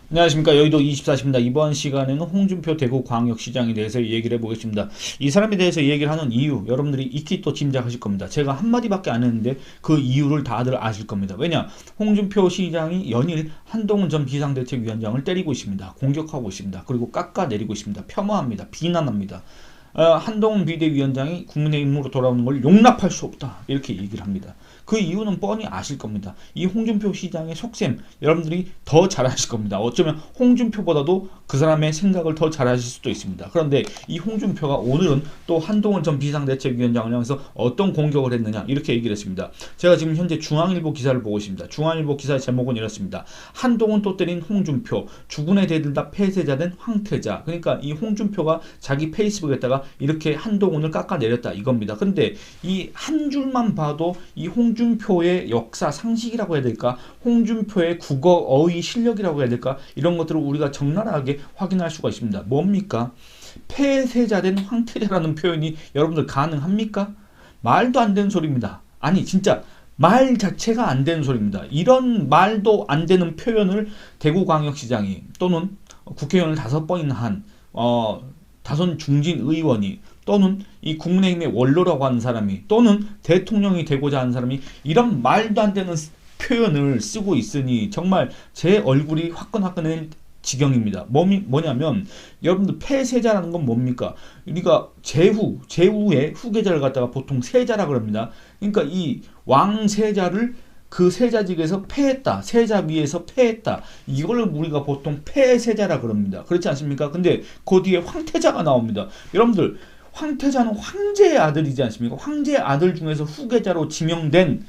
안녕하십니까. 여의도 24시입니다. 이번 시간에는 홍준표 대구광역시장에 대해서 얘기를 해보겠습니다. 이 사람에 대해서 얘기를 하는 이유, 여러분들이 익히 또 짐작하실 겁니다. 제가 한마디밖에 안 했는데 그 이유를 다들 아실 겁니다. 왜냐? 홍준표 시장이 연일 한동훈 전 비상대책위원장을 때리고 있습니다. 공격하고 있습니다. 그리고 깎아내리고 있습니다. 폄하합니다. 비난합니다. 한동훈 비대위원장이 국민의힘으로 돌아오는 걸 용납할 수 없다, 이렇게 얘기를 합니다. 그 이유는 뻔히 아실 겁니다. 이 홍준표 시장의 속셈 여러분들이 더 잘 아실 겁니다. 어쩌면 홍준표보다도 그 사람의 생각을 더 잘 아실 수도 있습니다. 그런데 이 홍준표가 오늘은 또 한동훈 전 비상대책위원장을 향해서 어떤 공격을 했느냐, 이렇게 얘기를 했습니다. 제가 지금 현재 중앙일보 기사를 보고 있습니다. 중앙일보 기사의 제목은 이렇습니다. 한동훈 또 때린 홍준표, 주군에 대들다 폐쇄자된 황태자. 그러니까 이 홍준표가 자기 페이스북에다가 이렇게 한동훈을 깎아내렸다, 이겁니다. 근데 이 한 줄만 봐도 이 홍준표의 역사 상식이라고 해야 될까, 홍준표의 국어 어휘 실력이라고 해야 될까, 이런 것들을 우리가 적나라하게 확인할 수가 있습니다. 뭡니까? 폐쇄자된 황태자라는 표현이 여러분들 가능합니까? 말도 안 되는 소리입니다. 아니 진짜 말 자체가 안 되는 소리입니다. 이런 말도 안 되는 표현을 대구광역시장이 또는 국회의원을 5번이나 한 다선 중진 의원이 또는 이 국민의힘의 원로라고 하는 사람이 또는 대통령이 되고자 하는 사람이 이런 말도 안 되는 표현을 쓰고 있으니 정말 제 얼굴이 화끈화끈한 지경입니다. 뭐냐면 여러분들 폐세자라는 건 뭡니까? 우리가 제후의 후계자를 갖다가 보통 세자라 그럽니다. 그러니까 이 왕세자를 그 세자직에서 폐했다, 세자 위에서 폐했다, 이걸 우리가 보통 폐세자라 그럽니다. 그렇지 않습니까? 근데 그 뒤에 황태자가 나옵니다. 여러분들 황태자는 황제의 아들이지 않습니까? 황제의 아들 중에서 후계자로 지명된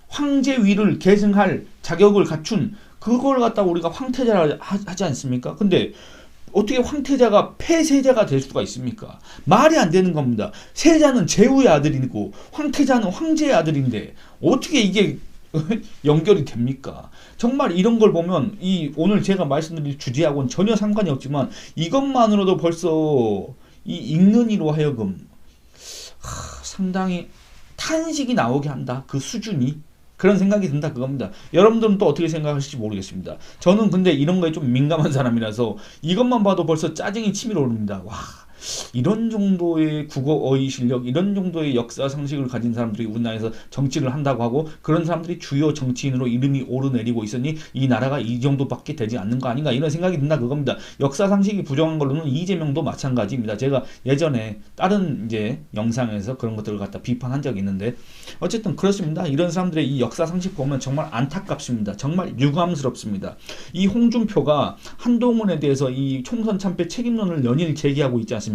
황제 위를 계승할 자격을 갖춘 그걸 갖다가 우리가 황태자라 하지 않습니까? 근데 어떻게 황태자가 폐세자가 될 수가 있습니까? 말이 안 되는 겁니다. 세자는 제후의 아들이고 황태자는 황제의 아들인데 어떻게 이게 연결이 됩니까? 정말 이런 걸 보면 이 오늘 제가 말씀드린 주제하고는 전혀 상관이 없지만 이것만으로도 벌써 이 읽는 이로 하여금 상당히 탄식이 나오게 한다, 그 수준이. 그런 생각이 든다, 그겁니다. 여러분들은 또 어떻게 생각하실지 모르겠습니다. 저는 근데 이런 거에 좀 민감한 사람이라서 이것만 봐도 벌써 짜증이 치밀어 오릅니다. 와, 이런 정도의 국어 어휘 실력, 이런 정도의 역사 상식을 가진 사람들이 우리나라에서 정치를 한다고 하고 그런 사람들이 주요 정치인으로 이름이 오르내리고 있으니 이 나라가 이 정도밖에 되지 않는 거 아닌가, 이런 생각이 든다, 그겁니다. 역사 상식이 부정한 걸로는 이재명도 마찬가지입니다. 제가 예전에 다른 이제 영상에서 그런 것들을 갖다 비판한 적이 있는데 어쨌든 그렇습니다. 이런 사람들의 이 역사 상식 보면 정말 안타깝습니다. 정말 유감스럽습니다. 이 홍준표가 한동훈에 대해서 이 총선 참패 책임론을 연일 제기하고 있지 않습니까?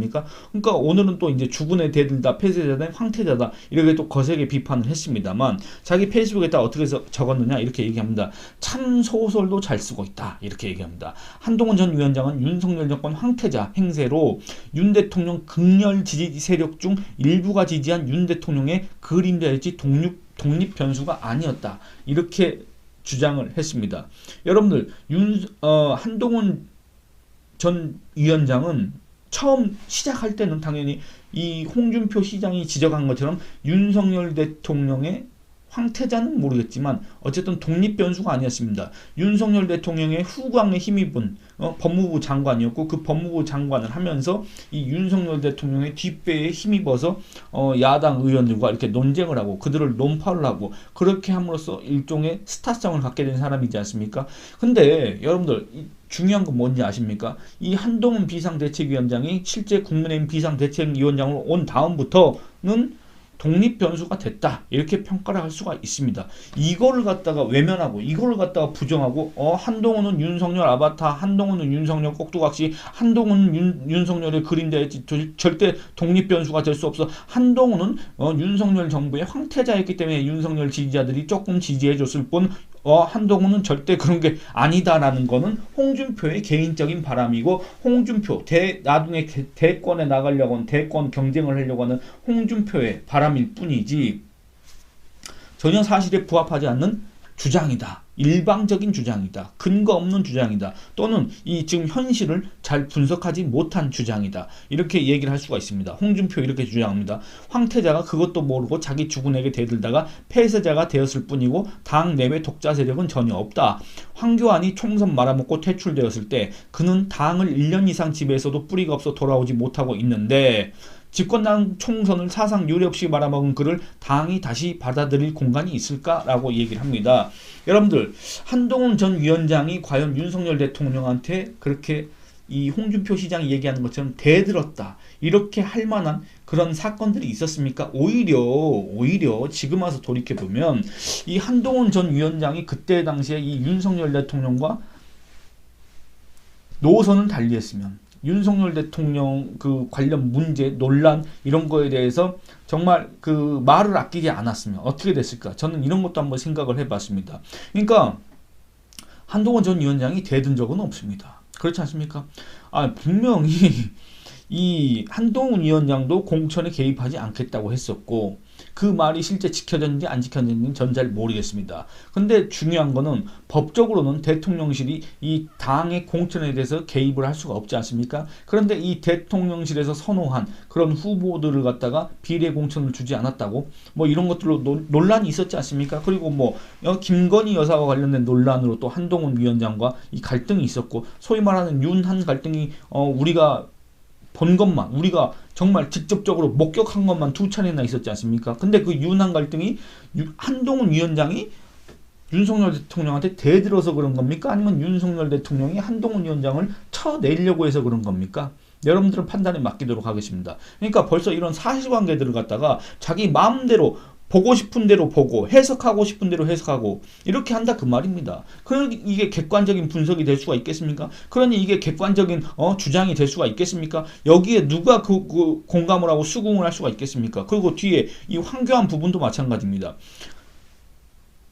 그러니까 오늘은 또 이제 주군에 대들다 폐쇄자된 황태자다, 이렇게 또 거세게 비판을 했습니다만 자기 페이스북에다 어떻게 적었느냐, 이렇게 얘기합니다. 참 소설도 잘 쓰고 있다, 이렇게 얘기합니다. 한동훈 전 위원장은 윤석열 정권 황태자 행세로 윤 대통령 극렬 지지 세력 중 일부가 지지한 윤 대통령의 그림자일지 독립 변수가 아니었다, 이렇게 주장을 했습니다. 여러분들 한동훈 전 위원장은 처음 시작할 때는 당연히 이 홍준표 시장이 지적한 것처럼 윤석열 대통령의 황태자는 모르겠지만 어쨌든 독립 변수가 아니었습니다. 윤석열 대통령의 후광에 힘입은 법무부 장관이었고 그 법무부 장관을 하면서 이 윤석열 대통령의 뒷배에 힘입어서 야당 의원들과 이렇게 논쟁을 하고 그들을 논파를 하고 그렇게 함으로써 일종의 스타성을 갖게 된 사람이지 않습니까? 근데 여러분들 중요한 건 뭔지 아십니까? 이 한동훈 비상대책위원장이 실제 국민의힘 비상대책위원장으로 온 다음부터는 독립 변수가 됐다, 이렇게 평가를 할 수가 있습니다. 이거를 갖다가 외면하고 이거를 갖다가 부정하고 한동훈은 윤석열 아바타, 한동훈은 윤석열 꼭두각시, 한동훈은 윤석열의 그림자였지 절대 독립 변수가 될 수 없어, 한동훈은 윤석열 정부의 황태자였기 때문에 윤석열 지지자들이 조금 지지해줬을 뿐 한동훈은 절대 그런 게 아니다라는 거는 홍준표의 개인적인 바람이고 홍준표 나중에 대권에 나가려고 하는, 대권 경쟁을 하려고 하는 홍준표의 바람일 뿐이지 전혀 사실에 부합하지 않는 주장이다. 일방적인 주장이다. 근거 없는 주장이다. 또는 이 지금 현실을 잘 분석하지 못한 주장이다. 이렇게 얘기를 할 수가 있습니다. 홍준표 이렇게 주장합니다. 황태자가 그것도 모르고 자기 주군에게 대들다가 폐쇄자가 되었을 뿐이고 당 내외 독자 세력은 전혀 없다. 황교안이 총선 말아먹고 퇴출되었을 때 그는 당을 1년 이상 지배해서도 뿌리가 없어 돌아오지 못하고 있는데 집권당 총선을 사상 유례없이 말아먹은 그를 당이 다시 받아들일 공간이 있을까라고 얘기를 합니다. 여러분들, 한동훈 전 위원장이 과연 윤석열 대통령한테 그렇게 이 홍준표 시장이 얘기하는 것처럼 대들었다 이렇게 할 만한 그런 사건들이 있었습니까? 오히려 지금 와서 돌이켜보면 이 한동훈 전 위원장이 그때 당시에 이 윤석열 대통령과 노선을 달리했으면 윤석열 대통령 그 관련 문제, 논란 이런 거에 대해서 정말 그 말을 아끼지 않았으면 어떻게 됐을까? 저는 이런 것도 한번 생각을 해봤습니다. 그러니까 한동훈 전 위원장이 대든 적은 없습니다. 그렇지 않습니까? 분명히 이 한동훈 위원장도 공천에 개입하지 않겠다고 했었고 그 말이 실제 지켜졌는지 안 지켜졌는지 전 잘 모르겠습니다. 근데 중요한 거는 법적으로는 대통령실이 이 당의 공천에 대해서 개입을 할 수가 없지 않습니까? 그런데 이 대통령실에서 선호한 그런 후보들을 갖다가 비례 공천을 주지 않았다고 뭐 이런 것들로 논란이 있었지 않습니까? 그리고 뭐 김건희 여사와 관련된 논란으로 또 한동훈 위원장과 이 갈등이 있었고 소위 말하는 윤한 갈등이 우리가 본 것만 우리가 정말 직접적으로 목격한 것만 2차례나 있었지 않습니까? 근데 그 윤한 갈등이 한동훈 위원장이 윤석열 대통령한테 대들어서 그런 겁니까? 아니면 윤석열 대통령이 한동훈 위원장을 쳐내려고 해서 그런 겁니까? 여러분들은 판단에 맡기도록 하겠습니다. 그러니까 벌써 이런 사실관계들을 갖다가 자기 마음대로 보고 싶은 대로 보고 해석하고 싶은 대로 해석하고 이렇게 한다 그 말입니다. 그러니 이게 객관적인 분석이 될 수가 있겠습니까? 그러니 이게 객관적인 주장이 될 수가 있겠습니까? 여기에 누가 그 공감을 하고 수긍을 할 수가 있겠습니까? 그리고 뒤에 이 황교안 부분도 마찬가지입니다.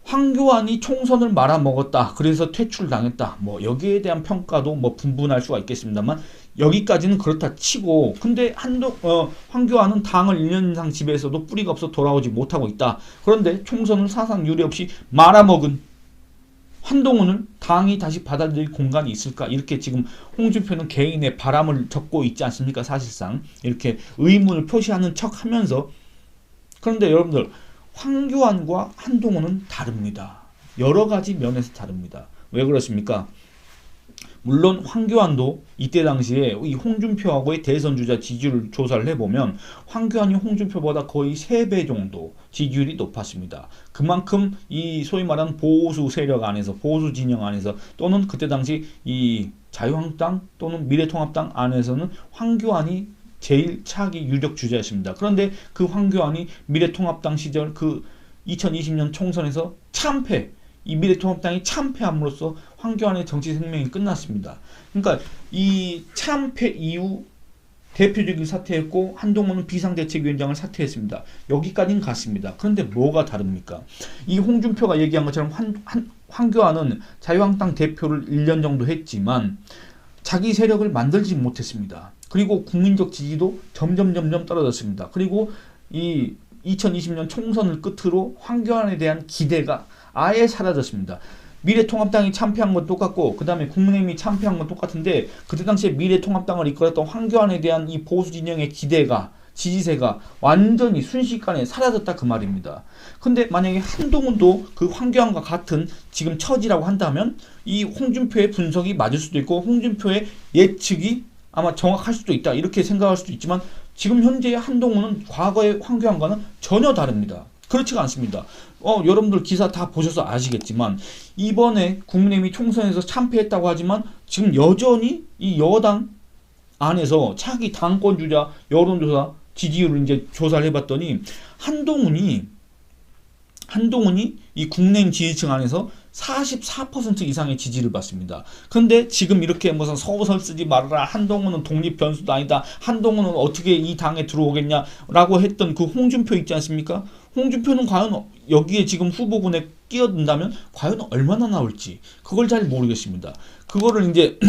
황교안이 총선을 말아먹었다. 그래서 퇴출당했다. 뭐 여기에 대한 평가도 뭐 분분할 수가 있겠습니다만 여기까지는 그렇다 치고 근데 황교안은 당을 1년 이상 지배해서도 뿌리가 없어 돌아오지 못하고 있다. 그런데 총선을 사상 유례없이 말아먹은 한동훈을 당이 다시 받아들일 공간이 있을까? 이렇게 지금 홍준표는 개인의 바람을 적고 있지 않습니까? 사실상 이렇게 의문을 표시하는 척하면서 그런데 여러분들 황교안과 한동훈은 다릅니다. 여러 가지 면에서 다릅니다. 왜 그렇습니까? 물론 황교안도 이때 당시에 이 홍준표하고의 대선 주자 지지율 조사를 해보면 황교안이 홍준표보다 거의 3배 정도 지지율이 높았습니다. 그만큼 이 소위 말하는 보수 세력 안에서 보수 진영 안에서 또는 그때 당시 이 자유한국당 또는 미래통합당 안에서는 황교안이 제일 차기 유력 주자였습니다. 그런데 그 황교안이 미래통합당 시절 그 2020년 총선에서 참패, 이 미래통합당이 참패함으로써 황교안의 정치 생명이 끝났습니다. 그러니까 이 참패 이후 대표적인 사퇴했고 한동훈은 비상대책위원장을 사퇴했습니다. 여기까지는 갔습니다. 그런데 뭐가 다릅니까? 이 홍준표가 얘기한 것처럼 황교안은 자유한국당 대표를 1년 정도 했지만 자기 세력을 만들지 못했습니다. 그리고 국민적 지지도 점점 떨어졌습니다. 그리고 이 2020년 총선을 끝으로 황교안에 대한 기대가 아예 사라졌습니다. 미래통합당이 참패한 건 똑같고 그 다음에 국민의힘이 참패한 건 똑같은데 그때 당시에 미래통합당을 이끌었던 황교안에 대한 이 보수 진영의 기대가 지지세가 완전히 순식간에 사라졌다 그 말입니다. 근데 만약에 한동훈도 그 황교안과 같은 지금 처지라고 한다면 이 홍준표의 분석이 맞을 수도 있고 홍준표의 예측이 아마 정확할 수도 있다 이렇게 생각할 수도 있지만 지금 현재의 한동훈은 과거의 황교안과는 전혀 다릅니다. 그렇지가 않습니다. 여러분들 기사 다 보셔서 아시겠지만 이번에 국민의힘이 총선에서 참패했다고 하지만 지금 여전히 이 여당 안에서 차기 당권 주자 여론조사 지지율을 이제 조사를 해봤더니 한동훈이 이 국내임 지지층 안에서 44% 이상의 지지를 받습니다. 그런데 지금 이렇게 무슨 소설 쓰지 말아라. 한동훈은 독립 변수도 아니다. 한동훈은 어떻게 이 당에 들어오겠냐라고 했던 그 홍준표 있지 않습니까? 홍준표는 과연 여기에 지금 후보군에 끼어든다면 과연 얼마나 나올지 그걸 잘 모르겠습니다. 그거를 이제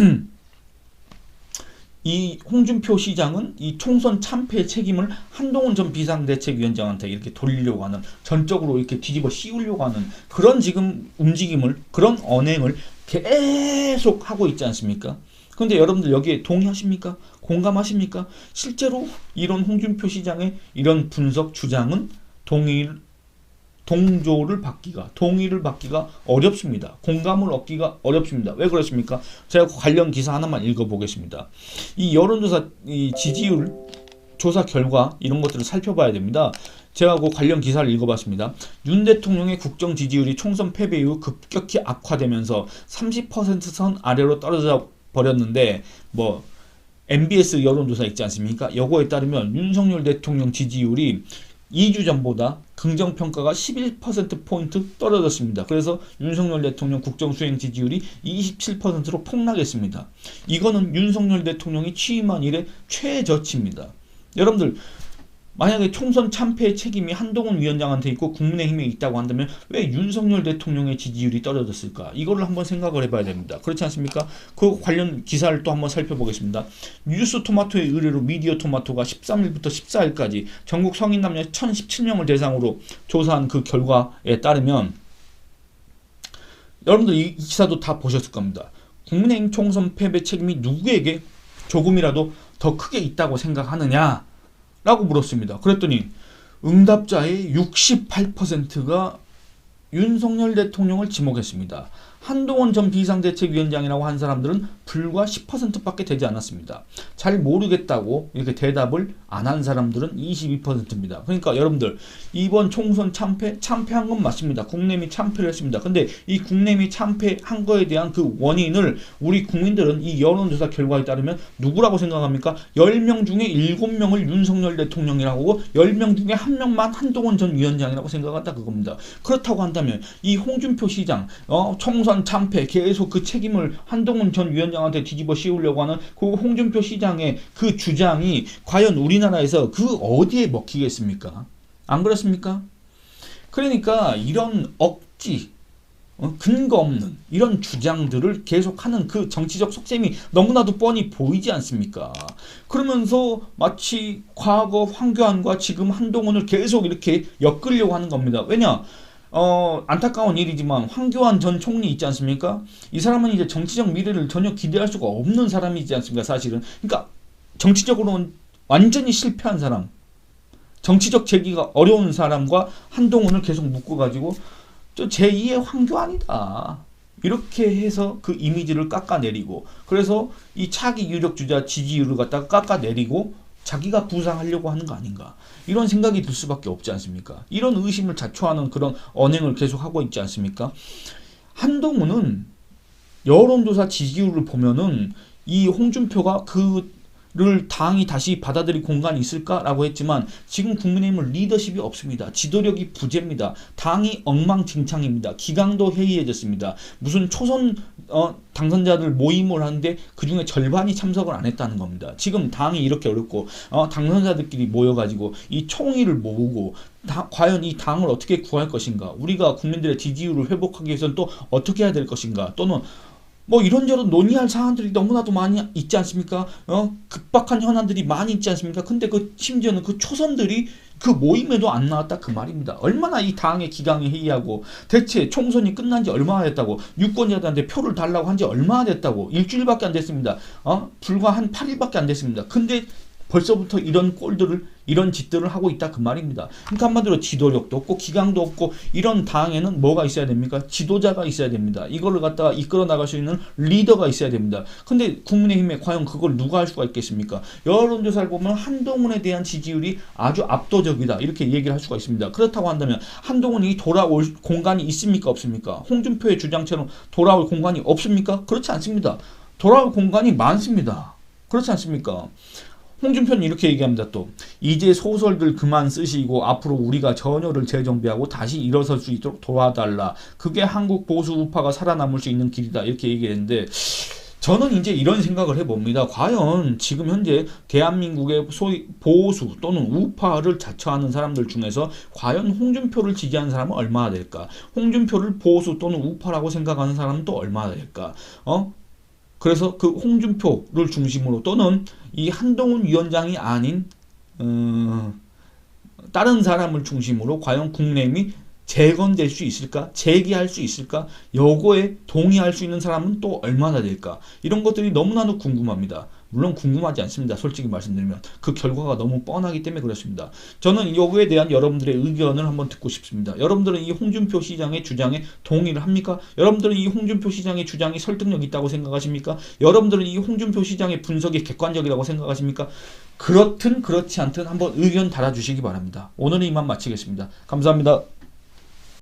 이 홍준표 시장은 이 총선 참패의 책임을 한동훈 전 비상대책위원장한테 이렇게 돌리려고 하는, 전적으로 이렇게 뒤집어 씌우려고 하는 그런 지금 움직임을, 그런 언행을 계속 하고 있지 않습니까? 그런데 여러분들 여기에 동의하십니까? 공감하십니까? 실제로 이런 홍준표 시장의 이런 분석 주장은 동의를 받기가 어렵습니다. 공감을 얻기가 어렵습니다. 왜 그렇습니까? 제가 관련 기사 하나만 읽어보겠습니다. 이 여론조사 이 지지율 조사 결과 이런 것들을 살펴봐야 됩니다. 제가 그 관련 기사를 읽어봤습니다. 윤 대통령의 국정 지지율이 총선 패배 이후 급격히 악화되면서 30%선 아래로 떨어져 버렸는데, 뭐 MBS 여론조사 있지 않습니까? 요거에 따르면 윤석열 대통령 지지율이 2주 전보다 긍정평가가 11%포인트 떨어졌습니다. 그래서 윤석열 대통령 국정수행 지지율이 27%로 폭락했습니다. 이거는 윤석열 대통령이 취임한 이래 최저치입니다. 여러분들, 만약에 총선 참패의 책임이 한동훈 위원장한테 있고 국민의힘에 있다고 한다면 왜 윤석열 대통령의 지지율이 떨어졌을까? 이거를 한번 생각을 해봐야 됩니다. 그렇지 않습니까? 그 관련 기사를 또 한번 살펴보겠습니다. 뉴스토마토의 의뢰로 미디어토마토가 13일부터 14일까지 전국 성인 남녀 1017명을 대상으로 조사한 그 결과에 따르면, 여러분들 이 기사도 다 보셨을 겁니다. 국민의힘 총선 패배 책임이 누구에게 조금이라도 더 크게 있다고 생각하느냐? 라고 물었습니다. 그랬더니 응답자의 68%가 윤석열 대통령을 지목했습니다. 한동훈 전 비상대책위원장이라고 한 사람들은 불과 10%밖에 되지 않았습니다. 잘 모르겠다고 이렇게 대답을 안 한 사람들은 22%입니다. 그러니까 여러분들, 이번 총선 참패한 건 맞습니다. 국내미 참패를 했습니다. 근데 이 국내미 참패한 거에 대한 그 원인을 우리 국민들은 이 여론조사 결과에 따르면 누구라고 생각합니까? 10명 중에 7명을 윤석열 대통령이라고 하고 10명 중에 1명만 한동훈 전 위원장이라고 생각한다, 그겁니다. 그렇다고 한다면 이 홍준표 시장 총선 참패 계속 그 책임을 한동훈 전 위원장한테 뒤집어 씌우려고 하는 그 홍준표 시장의 그 주장이 과연 우리나라에서 그 어디에 먹히겠습니까? 안 그렇습니까? 그러니까 이런 억지, 근거 없는 이런 주장들을 계속하는 그 정치적 속셈이 너무나도 뻔히 보이지 않습니까? 그러면서 마치 과거 황교안과 지금 한동훈을 계속 이렇게 엮으려고 하는 겁니다. 왜냐? 안타까운 일이지만 황교안 전 총리 있지 않습니까? 이 사람은 이제 정치적 미래를 전혀 기대할 수가 없는 사람이지 않습니까? 사실은. 그러니까 정치적으로는 완전히 실패한 사람, 정치적 재기가 어려운 사람과 한동훈을 계속 묶어가지고 저 제2의 황교안이다, 이렇게 해서 그 이미지를 깎아내리고, 그래서 이 차기 유력 주자 지지율을 갖다가 깎아내리고 자기가 부상하려고 하는 거 아닌가, 이런 생각이 들 수밖에 없지 않습니까? 이런 의심을 자초하는 그런 언행을 계속하고 있지 않습니까? 한동훈은 여론조사 지지율을 보면은 이 홍준표가 그를 당이 다시 받아들일 공간이 있을까라고 했지만 지금 국민의힘은 리더십이 없습니다. 지도력이 부재입니다. 당이 엉망진창입니다. 기강도 해이해졌습니다. 무슨 초선 당선자들 모임을 하는데 그중에 절반이 참석을 안 했다는 겁니다. 지금 당이 이렇게 어렵고 당선자들끼리 모여가지고 이 총의를 모으고 과연 이 당을 어떻게 구할 것인가, 우리가 국민들의 지지율을 회복하기 위해서는 또 어떻게 해야 될 것인가, 또는 뭐 이런저런 논의할 사안들이 너무나도 많이 있지 않습니까? 급박한 현안들이 많이 있지 않습니까? 근데 그 심지어는 그 초선들이 그 모임에도 안 나왔다, 그 말입니다. 얼마나 이 당의 기강이 해이하고, 대체 총선이 끝난 지 얼마나 됐다고, 유권자들한테 표를 달라고 한 지 얼마나 됐다고, 일주일밖에 안 됐습니다. 불과 한 8일밖에 안 됐습니다. 근데 벌써부터 이런 짓들을 하고 있다, 그 말입니다. 그러니까 한마디로 지도력도 없고 기강도 없고, 이런 당에는 뭐가 있어야 됩니까? 지도자가 있어야 됩니다. 이거를 갖다가 이끌어 나갈 수 있는 리더가 있어야 됩니다. 근데 국민의힘에 과연 그걸 누가 할 수가 있겠습니까? 여론조사를 보면 한동훈에 대한 지지율이 아주 압도적이다, 이렇게 얘기를 할 수가 있습니다. 그렇다고 한다면 한동훈이 돌아올 공간이 있습니까, 없습니까? 홍준표의 주장처럼 돌아올 공간이 없습니까? 그렇지 않습니다. 돌아올 공간이 많습니다. 그렇지 않습니까? 홍준표는 이렇게 얘기합니다. 또 이제 소설들 그만 쓰시고 앞으로 우리가 전열을 재정비하고 다시 일어설 수 있도록 도와달라, 그게 한국 보수 우파가 살아남을 수 있는 길이다, 이렇게 얘기했는데, 저는 이제 이런 생각을 해봅니다. 과연 지금 현재 대한민국의 소위 보수 또는 우파를 자처하는 사람들 중에서 과연 홍준표를 지지하는 사람은 얼마나 될까? 홍준표를 보수 또는 우파라고 생각하는 사람은 또 얼마나 될까? 그래서 그 홍준표를 중심으로 또는 이 한동훈 위원장이 아닌 다른 사람을 중심으로 과연 국내임이 재건될 수 있을까? 재기할 수 있을까? 요거에 동의할 수 있는 사람은 또 얼마나 될까? 이런 것들이 너무나도 궁금합니다. 물론 궁금하지 않습니다. 솔직히 말씀드리면 그 결과가 너무 뻔하기 때문에 그렇습니다. 저는 요거에 대한 여러분들의 의견을 한번 듣고 싶습니다. 여러분들은 이 홍준표 시장의 주장에 동의를 합니까? 여러분들은 이 홍준표 시장의 주장이 설득력 있다고 생각하십니까? 여러분들은 이 홍준표 시장의 분석이 객관적이라고 생각하십니까? 그렇든 그렇지 않든 한번 의견 달아주시기 바랍니다. 오늘은 이만 마치겠습니다. 감사합니다.